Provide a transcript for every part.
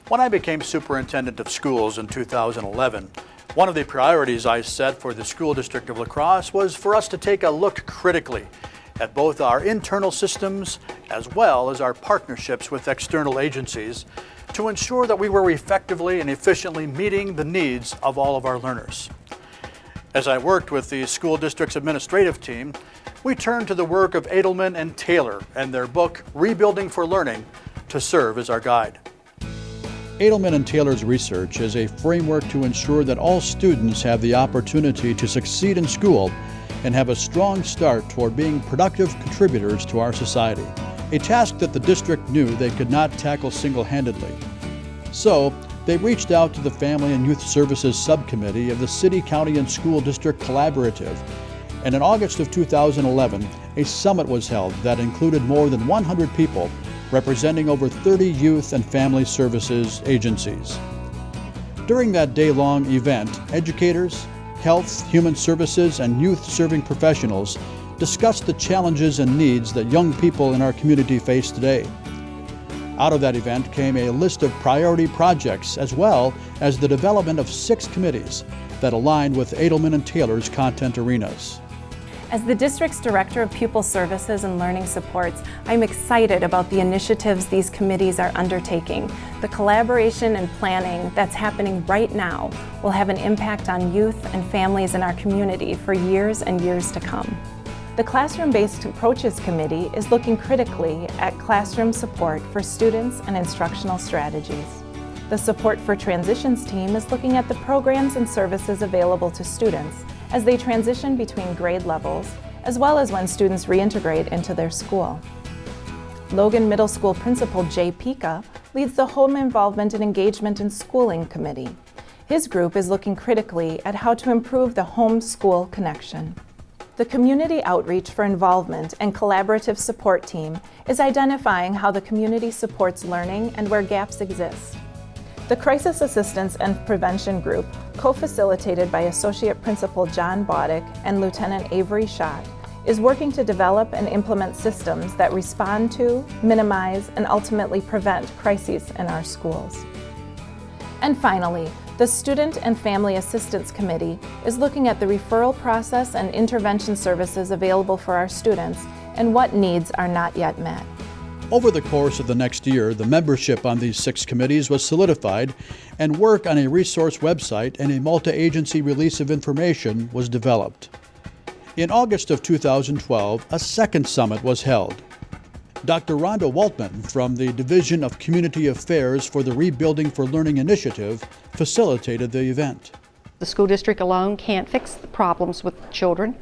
When I became superintendent of schools in 2011, one of the priorities I set for the school district of La Crosse was for us to take a look critically at both our internal systems as well as our partnerships with external agencies to ensure that we were effectively and efficiently meeting the needs of all of our learners. As I worked with the school district's administrative team, we turned to the work of Edelman and Taylor and their book, Rebuilding for Learning, to serve as our guide. Edelman and Taylor's research is a framework to ensure that all students have the opportunity to succeed in school and have a strong start toward being productive contributors to our society, a task that the district knew they could not tackle single-handedly. So, they reached out to the Family and Youth Services Subcommittee of the City, County, and School District Collaborative, and in August of 2011, a summit was held that included more than 100 people representing over 30 youth and family services agencies. During that day-long event, educators, health, human services, and youth-serving professionals discussed the challenges and needs that young people in our community face today. Out of that event came a list of priority projects as well as the development of 6 committees that aligned with Edelman and Taylor's content arenas. As the district's Director of Pupil Services and Learning Supports, I'm excited about the initiatives these committees are undertaking. The collaboration and planning that's happening right now will have an impact on youth and families in our community for years and years to come. The Classroom-Based Approaches Committee is looking critically at classroom support for students and instructional strategies. The Support for Transitions team is looking at the programs and services available to students as they transition between grade levels, as well as when students reintegrate into their school. Logan Middle School Principal Jay Pika leads the Home Involvement and Engagement in Schooling Committee. His group is looking critically at how to improve the home-school connection. The Community Outreach for Involvement and Collaborative Support team is identifying how the community supports learning and where gaps exist. The Crisis Assistance and Prevention Group, co-facilitated by Associate Principal John Boddick and Lieutenant Avery Schott, is working to develop and implement systems that respond to, minimize, and ultimately prevent crises in our schools. And finally, the Student and Family Assistance Committee is looking at the referral process and intervention services available for our students and what needs are not yet met. Over the course of the next year, the membership on these 6 committees was solidified, and work on a resource website and a multi-agency release of information was developed. In August of 2012, a second summit was held. Dr. Rhonda Waltman from the Division of Community Affairs for the Rebuilding for Learning Initiative facilitated the event. The school district alone can't fix the problems with children,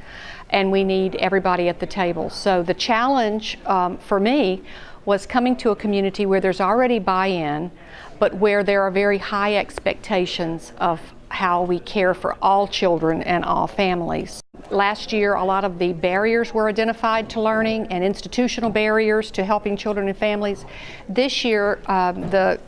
and we need everybody at the table. So the challenge for me was coming to a community where there's already buy-in, but where there are very high expectations of how we care for all children and all families. Last year, a lot of the barriers were identified to learning and institutional barriers to helping children and families. This year, the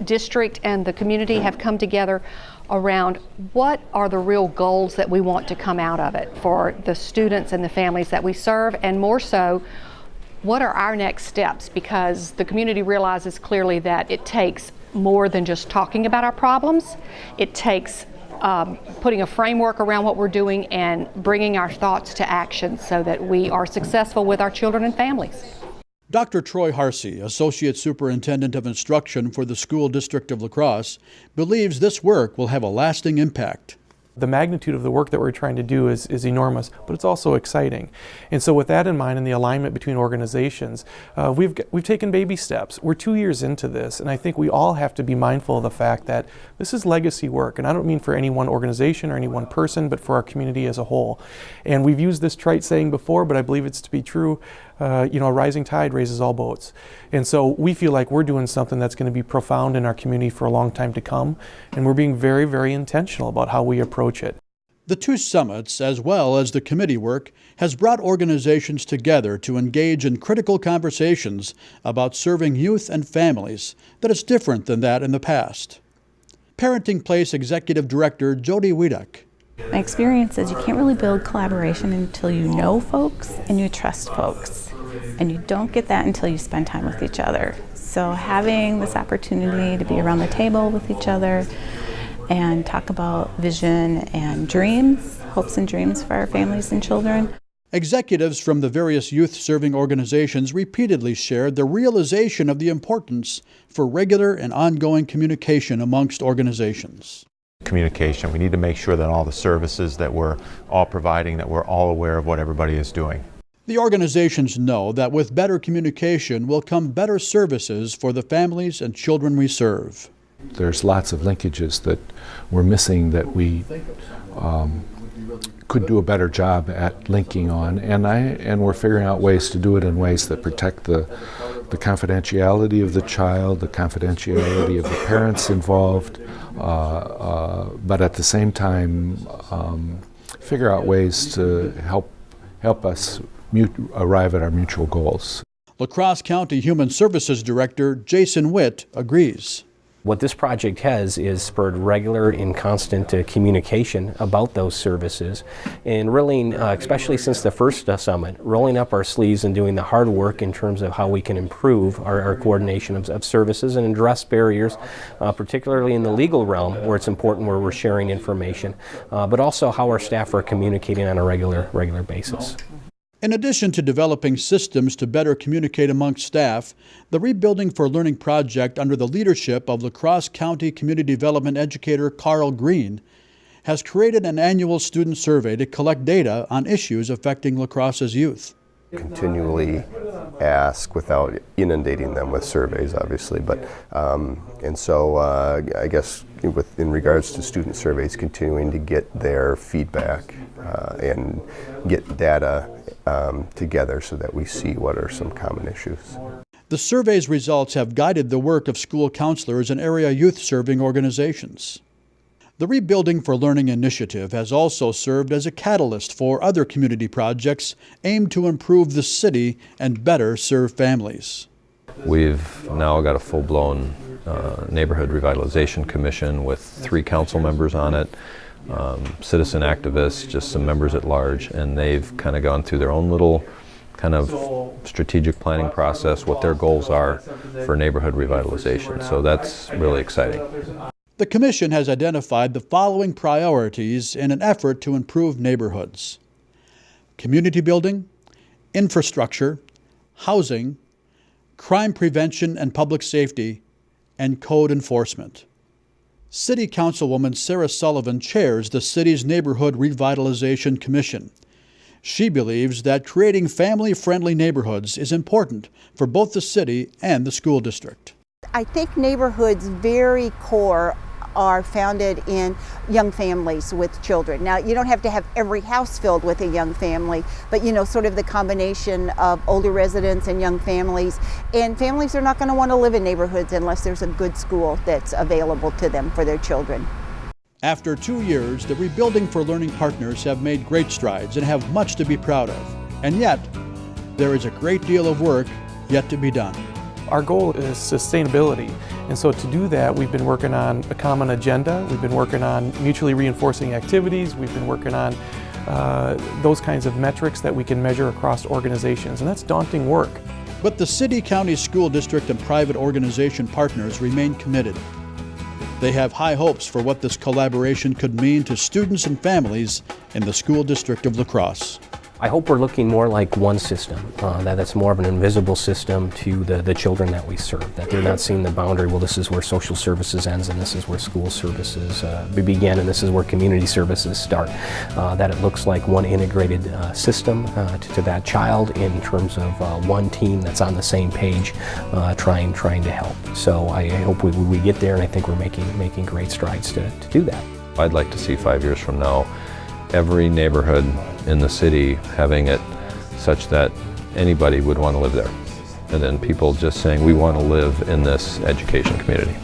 district and the community have come together around what are the real goals that we want to come out of it for the students and the families that we serve, and more so, what are our next steps? Because the community realizes clearly that it takes more than just talking about our problems. It takes putting a framework around what we're doing and bringing our thoughts to action so that we are successful with our children and families. Dr. Troy Harcey, Associate Superintendent of Instruction for the School District of La Crosse, believes this work will have a lasting impact. The magnitude of the work that we're trying to do is enormous, but it's also exciting. And so with that in mind and the alignment between organizations, we've taken baby steps. We're 2 years into this, and I think we all have to be mindful of the fact that this is legacy work. And I don't mean for any one organization or any one person, but for our community as a whole. And we've used this trite saying before, but I believe it's to be true. A rising tide raises all boats. And so we feel like we're doing something that's going to be profound in our community for a long time to come, and we're being very, very intentional about how we approach it. The 2 summits, as well as the committee work, has brought organizations together to engage in critical conversations about serving youth and families that is different than that in the past. Parenting Place Executive Director Jody Wiedek. My experience is you can't really build collaboration until you know folks and you trust folks. And you don't get that until you spend time with each other. So having this opportunity to be around the table with each other and talk about vision and dreams, hopes and dreams for our families and children. Executives from the various youth-serving organizations repeatedly shared the realization of the importance for regular and ongoing communication amongst organizations. Communication. We need to make sure that all the services that we're all providing, that we're all aware of what everybody is doing. The organizations know that with better communication will come better services for the families and children we serve. There's lots of linkages that we're missing that we could do a better job at linking on, and we're figuring out ways to do it in ways that protect the confidentiality of the child, the confidentiality of the parents involved, but at the same time figure out ways to help us arrive at our mutual goals. La Crosse County Human Services Director Jason Witt agrees. What this project has is spurred regular and constant communication about those services, and really, especially since the first summit, rolling up our sleeves and doing the hard work in terms of how we can improve our coordination of services and address barriers, particularly in the legal realm where it's important, where we're sharing information, but also how our staff are communicating on a regular basis. In addition to developing systems to better communicate amongst staff, the Rebuilding for Learning project under the leadership of La Crosse County Community Development educator Karl Green has created an annual student survey to collect data on issues affecting La Crosse's youth. Continually ask without inundating them with surveys, obviously, but and so I guess in regards to student surveys, continuing to get their feedback and get data together so that we see what are some common issues. The survey's results have guided the work of school counselors and area youth-serving organizations. The Rebuilding for Learning initiative has also served as a catalyst for other community projects aimed to improve the city and better serve families. We've now got a full-blown neighborhood revitalization commission with 3 council members on it, citizen activists, just some members at large, and they've kind of gone through their own little kind of strategic planning process, what their goals are for neighborhood revitalization. So that's really exciting. The Commission has identified the following priorities in an effort to improve neighborhoods: community building, infrastructure, housing, crime prevention and public safety, and code enforcement. City Councilwoman Sara Sullivan chairs the city's Neighborhood Revitalization Commission. She believes that creating family-friendly neighborhoods is important for both the city and the school district. I think neighborhoods' very core are founded in young families with children. Now, you don't have to have every house filled with a young family, but sort of the combination of older residents and young families. And families are not going to want to live in neighborhoods unless there's a good school that's available to them for their children. After 2 years, the Rebuilding for Learning partners have made great strides and have much to be proud of. And yet, there is a great deal of work yet to be done. Our goal is sustainability, and so to do that we've been working on a common agenda, we've been working on mutually reinforcing activities, we've been working on those kinds of metrics that we can measure across organizations, and that's daunting work. But the city, county, school district, and private organization partners remain committed. They have high hopes for what this collaboration could mean to students and families in the school district of La Crosse. I hope we're looking more like one system, that it's more of an invisible system to the children that we serve, that they're not seeing the boundary, well, this is where social services ends and this is where school services begin and this is where community services start, that it looks like one integrated system to that child in terms of one team that's on the same page trying to help. So I hope we get there, and I think we're making great strides to do that. I'd like to see 5 years from now every neighborhood in the city having it such that anybody would want to live there. And then people just saying, we want to live in this education community.